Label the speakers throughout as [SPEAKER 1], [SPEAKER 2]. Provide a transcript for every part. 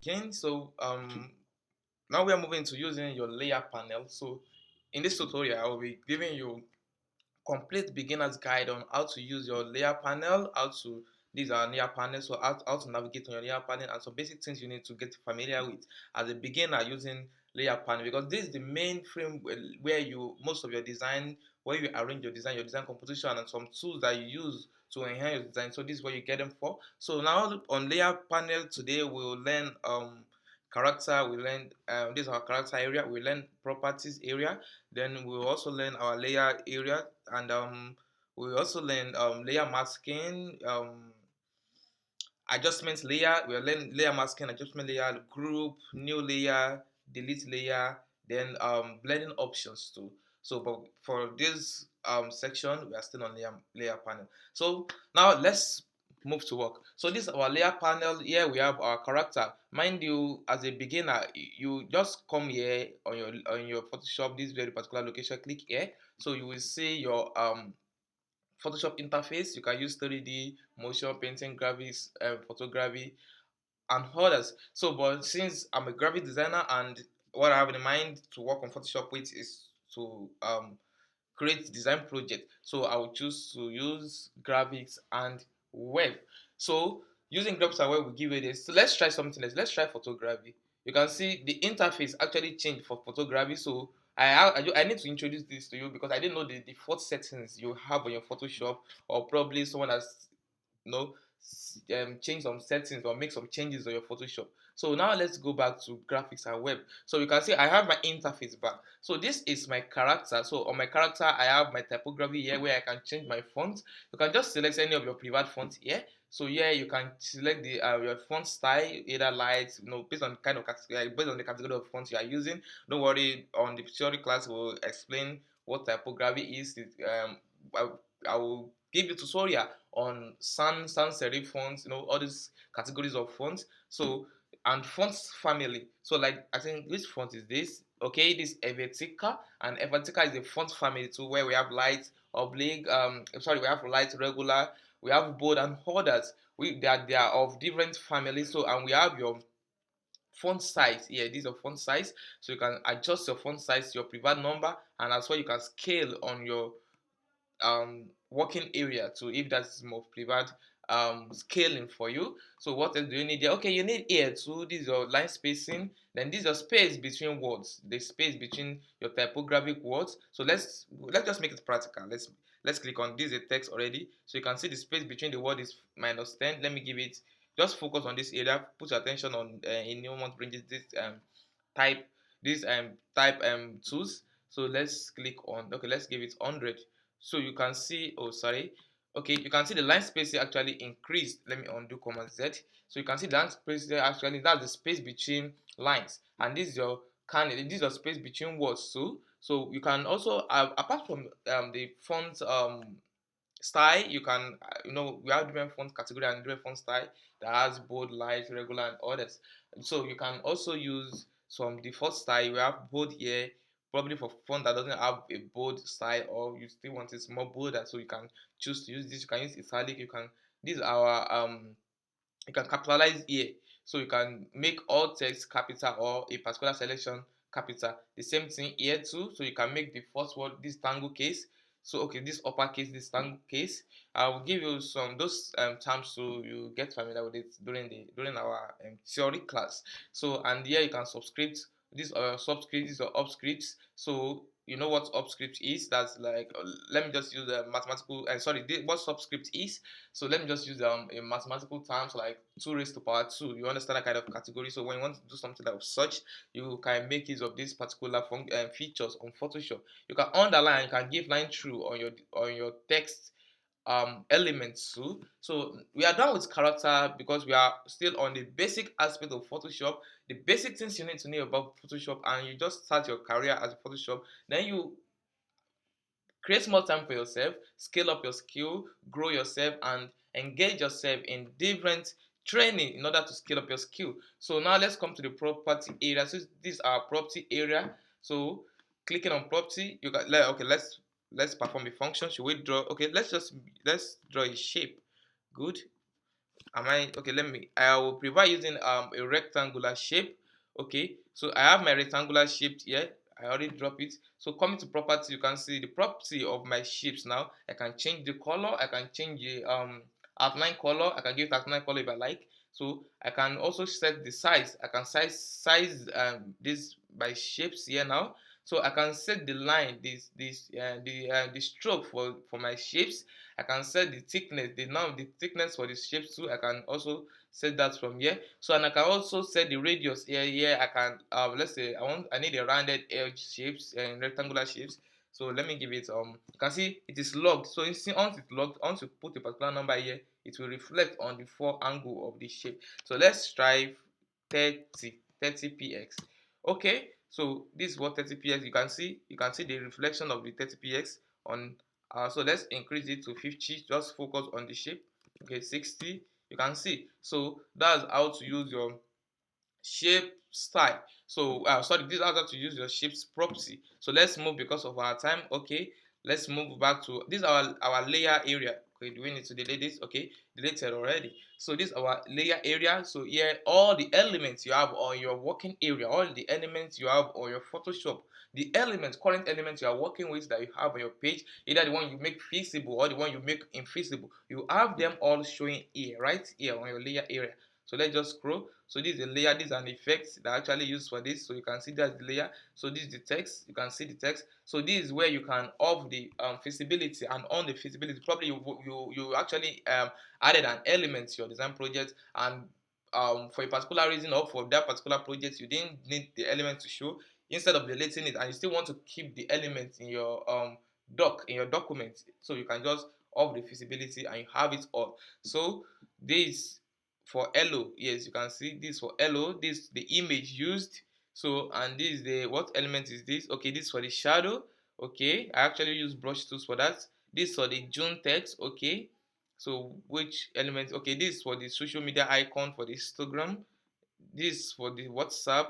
[SPEAKER 1] again. Now we are moving to using your layer panel. So in this tutorial, I will be giving you complete beginner's guide on how to use your layer panel, how to these are layer panels, so how to navigate on your layer panel, and some basic things you need to get familiar with as a beginner using layer panel, because this is the main frame where you most of your design, where you arrange your design composition, and some tools that you use to enhance your design. So this is what you get them for. So now on layer panel today we'll learn character, we learn this is our character area, we learn properties area, then we'll also learn our layer area, and we'll also learn layer masking, adjustment layer. We'll learn layer masking, adjustment layer, group, new layer, delete layer, then blending options too. So but for this section we are still on layer panel. So now let's move to work. So this is our layer panel. Here we have our character. Mind you, as a beginner, you just come here on your Photoshop, this very particular location, click here. So you will see your Photoshop interface. You can use 3D, motion, painting, graphics, photography, and others. So, but since I'm a graphic designer and what I have in mind to work on Photoshop with is to create design project, so I will choose to use graphics and web. So using graphics and web will give you this. So let's try something else. Let's try photography. You can see the interface actually changed for photography. So I need to introduce this to you because I didn't know the default settings you have on your Photoshop, or probably someone has you know change some settings or make some changes on your Photoshop. So now let's go back to graphics and web. So you can see I have my interface back. So this is my character. So on my character I have my typography here where I can change my font. You can just select any of your preferred fonts here. So here you can select the your font style, either light, based on kind of category, based on the category of fonts you are using. Don't worry, on the theory class we'll explain what typography is. I, I will give you tutorial on sans serif fonts, all these categories of fonts. So and fonts family. So like I think which font is this? Okay, this Helvetica, and Helvetica is a font family too, where we have light, oblique, we have light, regular, we have bold and others. They are of different families. So and we have your font size here. These are font size, so you can adjust your font size to your preferred number, and as well you can scale on your working area too, if that's more preferred scaling for you. So what else do you need there? Okay, you need here too. This is your line spacing. Then this is your space between words, the space between your typographic words. So let's just make it practical. Let's click on this. Is a text already, so you can see the space between the word is -10. Let me give it, just focus on this area, put your attention on in new month ranges, this type type tools. So let's click on, okay, let's give it 100. So you can see, oh sorry, okay, you can see the line spacing actually increased. Let me undo Command Z. So you can see the line spacing actually, that's the space between lines, and this is your candidate, this is your space between words too. So you can also apart from the font style, you can we have different font category and different font style that has bold, light, regular, and others. So you can also use some default style. We have bold here, probably for font that doesn't have a bold style, or you still want it more bolder, so you can choose to use this. You can use italic. These are our you can capitalize here, so you can make all text capital or a particular selection capital. The same thing here too, so you can make the first word this tangle case. So okay, this uppercase, this tangle case. I will give you some those terms so you get familiar with it during our theory class. So and here you can subscript. These are subscripts, these are upscripts. So you know what upscript is? That's like let me just use the mathematical. What subscript is? So let me just use a mathematical terms like 2 raised to power 2. You understand that kind of category. So when you want to do something of such, you can make use of these particular features on Photoshop. You can underline, you can give line through on your text elements too. So we are done with character because we are still on the basic aspect of Photoshop, the basic things you need to know about Photoshop, and you just start your career as a Photoshop. Then you create more time for yourself, scale up your skill, grow yourself, and engage yourself in different training in order to scale up your skill. So now let's come to the property area. So this is our property area. So clicking on property, you got okay. Let's perform a function. Should we draw? Okay, let's draw a shape. Good. Am I okay? I will prefer using a rectangular shape. Okay, so I have my rectangular shape here. I already drop it. So coming to property, you can see the property of my shapes now. I can change the color. I can change the outline color. I can give it outline color if I like. So I can also set the size. I can size this by shapes here now. So I can set the line, the stroke for my shapes. I can set the thickness, the thickness for the shapes too. I can also set that from here. So and I can also set the radius here. Here I can let's say I need a rounded edge shapes and rectangular shapes. So let me give it you can see it is logged. So you see once it's logged, once you put a particular number here, it will reflect on the four angle of the shape. So let's try 30 px. Okay, so this is what 30 px you can see the reflection of the 30 px on so let's increase it to 50. Just focus on the shape. Okay, 60. You can see. So that's how to use your shape style. So sorry, this is how to use your shapes property. So let's move because of our time. Okay, let's move back to this is our layer area. Okay, do we need to delete this? Okay, deleted already. So this is our layer area. So here all the elements you have on your working area, all the elements you have on your Photoshop, the elements, current elements you are working with that you have on your page, either the one you make visible or the one you make invisible, you have them all showing here, right here on your layer area. So let's just scroll. So this is a layer, this is an effect that I actually use for this. So you can see that's the layer. So this is the text. You can see the text. So this is where you can off the visibility and on the visibility. Probably you actually added an element to your design project, and for a particular reason or for that particular project you didn't need the element to show. Instead of deleting it and you still want to keep the element in your document, so you can just off the visibility and you have it all. So this for hello, yes, you can see this for hello, this the image used. So and this is the what element is this? Okay, this for the shadow. Okay, I actually use brush tools for that. This for the June text. Okay, so which element? Okay, this for the social media icon for the Instagram. This for the WhatsApp.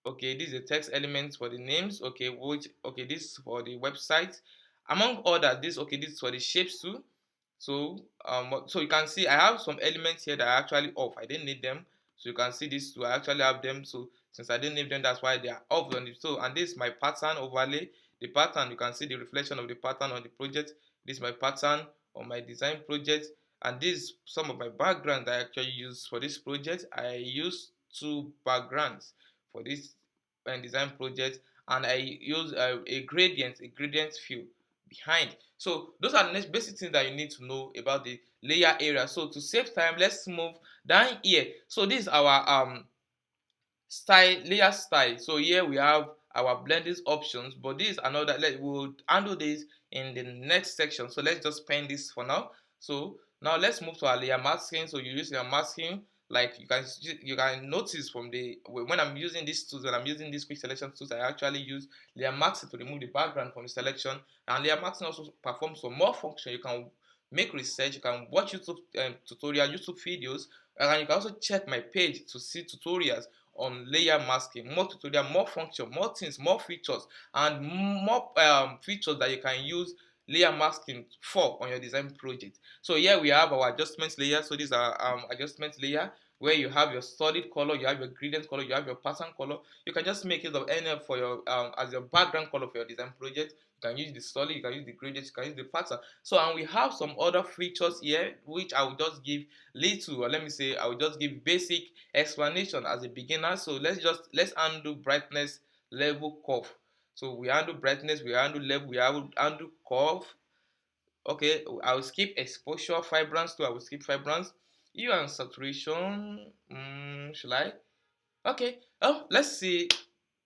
[SPEAKER 1] Okay, this is the text elements for the names. Okay, which okay, this for the website. Among others, this for the shapes too. So you can see I have some elements here that are actually off. I didn't need them. So you can see this too. I actually have them. So since I didn't need them, that's why they are off on it. So and this is my pattern overlay. The pattern, you can see the reflection of the pattern on the project. This is my pattern on my design project. And this some of my background I actually use for this project. I use two backgrounds for this design project, and I use a gradient fill behind. So those are the next basic things that you need to know about the layer area. So to save time, let's move down here. So this is our style layer style. So here we have our blending options, but this is another, we'll handle this in the next section. So let's just pen this for now. So now let's move to our layer masking. So you use your masking, like you can notice from the when I'm using these tools, when I'm using these quick selection tools, I actually use layer masking to remove the background from the selection. And layer masking also performs some more function. You can make research, you can watch YouTube tutorial, YouTube videos, and you can also check my page to see tutorials on layer masking, more tutorial, more function, more things, more features, and more features that you can use layer masking for on your design project. So here we have our adjustments layer. So these are adjustment layer where you have your solid color, you have your gradient color, you have your pattern color. You can just make use of any for your as your background color for your design project. You can use the solid, you can use the gradient, you can use the pattern. So and we have some other features here which I will just give little, or let me say I will just give basic explanation as a beginner. So let's undo brightness, level, curve. So we undo brightness, we undo level, we undo curve. Okay, I will skip exposure, vibrance too. I will skip vibrance. Hue and saturation. Should I? Okay. Let's see.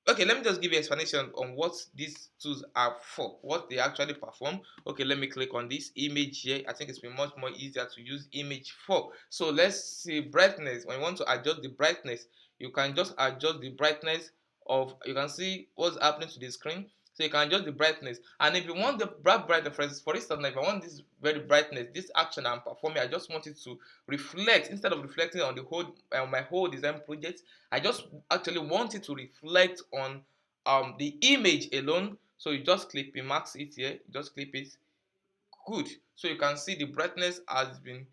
[SPEAKER 1] Okay, let me just give you explanation on what these tools are for, what they actually perform. Okay, let me click on this image here. I think it's been much more easier to use image for. So let's see brightness. When you want to adjust the brightness, you can just adjust the brightness of, you can see what's happening to the screen. So you can adjust the brightness, and if you want the brightness, for instance, if I want this very brightness, this action I'm performing, I just want it to reflect instead of reflecting on the whole my whole design project. I just actually want it to reflect on the image alone. So you just clip it, max it here, you just clip it. Good. So you can see the brightness has been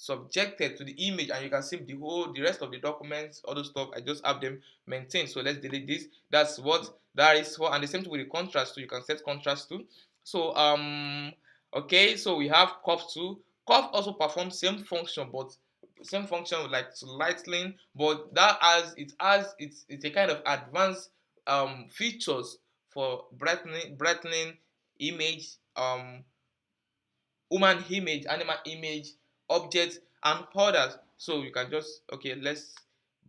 [SPEAKER 1] subjected to the image, and you can see the rest of the documents, all those stuff. I just have them maintained. So let's delete this. That's what that is for. And the same thing with the contrast too. You can set contrast too. So okay, so we have curve too. Curve also performs same function, but same function like to lightning, but that has it's a kind of advanced features for brightening image, human image, animal image, objects, and others. So you can just, okay, let's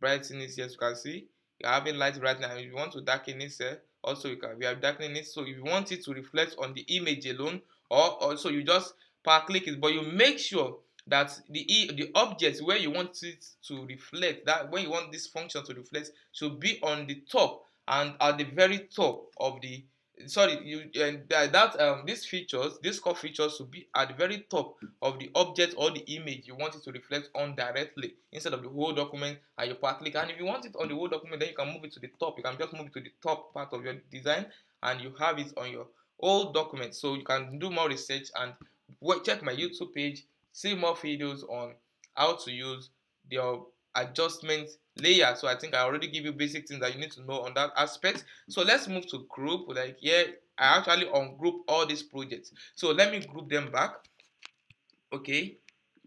[SPEAKER 1] brighten it. Yes, you can see you're having light right now. If you want to darken it, also we are darkening it. So if you want it to reflect on the image alone, or also you just power click it, but you make sure that the object where you want it to reflect, that when you want this function to reflect, should be on the top and at the very top of the, sorry, you and these features, these core features should be at the very top of the object or the image you want it to reflect on directly, instead of the whole document and you part click. And if you want it on the whole document, then you can move it to the top. You can just move it to the top part of your design and you have it on your whole document. So you can do more research and check my YouTube page, see more videos on how to use the adjustment layer. So I think I already give you basic things that you need to know on that aspect. So let's move to group. Like here, I actually ungroup all these projects. So let me group them back. Okay,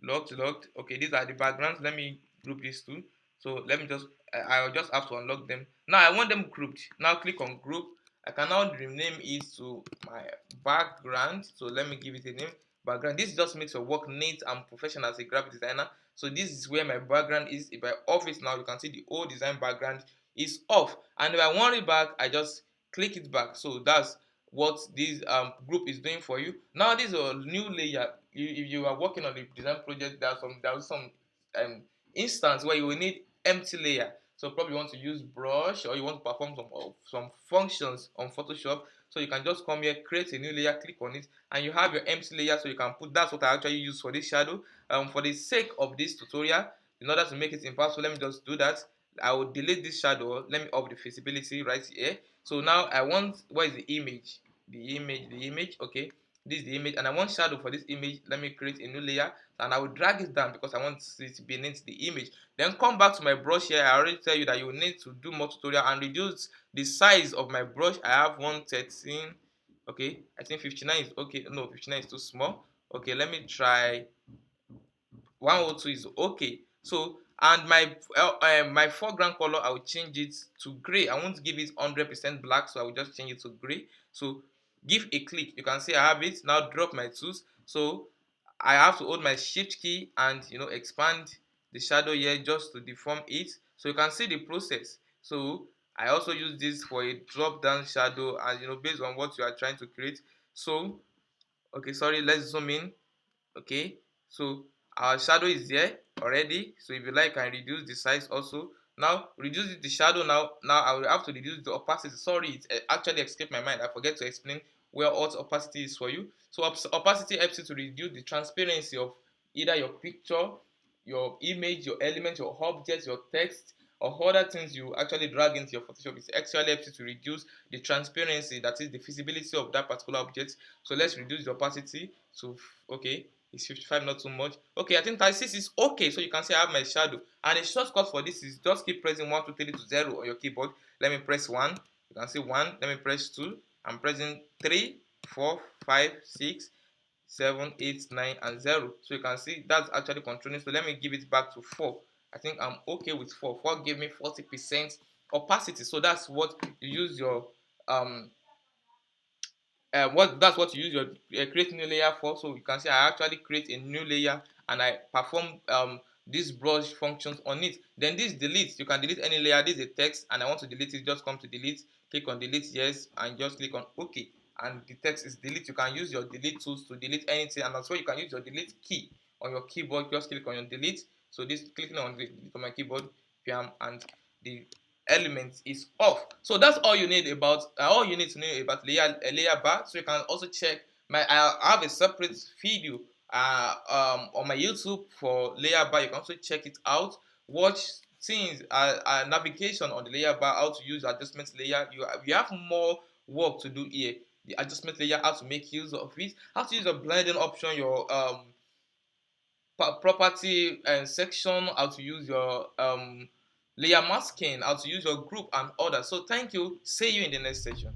[SPEAKER 1] locked. Okay, these are the backgrounds. Let me group these two. So let me just, I'll just have to unlock them. Now I want them grouped. Now click on group. I can now rename it to my background. So let me give it a name, background. This just makes your work neat and professional as a graphic designer. So this is where my background is. If I off it now, you can see the old design background is off. And if I want it back, I just click it back. So that's what this group is doing for you. Now this is a new layer. If you are working on a design project, there's some um, instance where you will need empty layer. So probably you want to use brush, or you want to perform some functions on Photoshop. So you can just come here, create a new layer, click on it, and you have your empty layer. So you can put, that's what I actually use for this shadow. For the sake of this tutorial, in order to make it impactful, let me just do that. I will delete this shadow. Let me up the visibility right here. So now I want, where is the image? The image. Okay, this is the image, and I want shadow for this image. Let me create a new layer, and I will drag it down because I want it beneath the image. Then come back to my brush here. I already tell you that you need to do more tutorial and reduce the size of my brush. I have 113. Okay, I think 59 is okay. No, 59 is too small. Okay, let me try 102 is okay. So, and my foreground color, I will change it to gray. I won't give it 100% black, so I will just change it to gray. So give a click. You can see I have it. Now drop my tools. So I have to hold my shift key and expand the shadow here just to deform it. So you can see the process. So I also use this for a drop down shadow, and based on what you are trying to create. So okay, sorry, let's zoom in. Okay, so our shadow is there already. So if you like, I can reduce the size also. Now reduce the shadow. Now I will have to reduce the opacity. Sorry, it actually escaped my mind. I forget to explain where alt opacity is for you. So opacity helps you to reduce the transparency of either your picture, your image, your element, your objects, your text, or other things you actually drag into your Photoshop. It actually helps you to reduce the transparency, that is the visibility of that particular object. So let's reduce the opacity to, okay, it's 55, not too much. Okay, I think 36 is okay. So you can see I have my shadow. And the shortcut for this is just keep pressing 1, 2, 3 to 0 on your keyboard. Let me press 1. You can see 1. Let me press 2. I'm pressing 3, 4, 5, 6, 7, 8, 9, and 0. So you can see that's actually controlling. So let me give it back to 4. I think I'm okay with 4. 4 gave me 40% opacity. So that's what you use your that's what you use your create new layer for. So you can see I actually create a new layer and I perform these brush functions on it. Then this delete, you can delete any layer. This is a text and I want to delete it. Just come to delete, click on delete, yes, and just click on OK, and the text is delete. You can use your delete tools to delete anything, and also you can use your delete key on your keyboard. Just click on your delete. So this clicking on the delete on my keyboard, and the element is off. So that's all you need about all you need to know about layer bar. So you can also check I have a separate video on my YouTube for layer bar. You can also check it out. Watch things navigation on the layer bar, how to use adjustment layer. You have more work to do here. The adjustment layer, how to make use of it, how to use a blending option, your property and section, how to use your layer masking, how to use your group and others. So thank you. See you in the next section.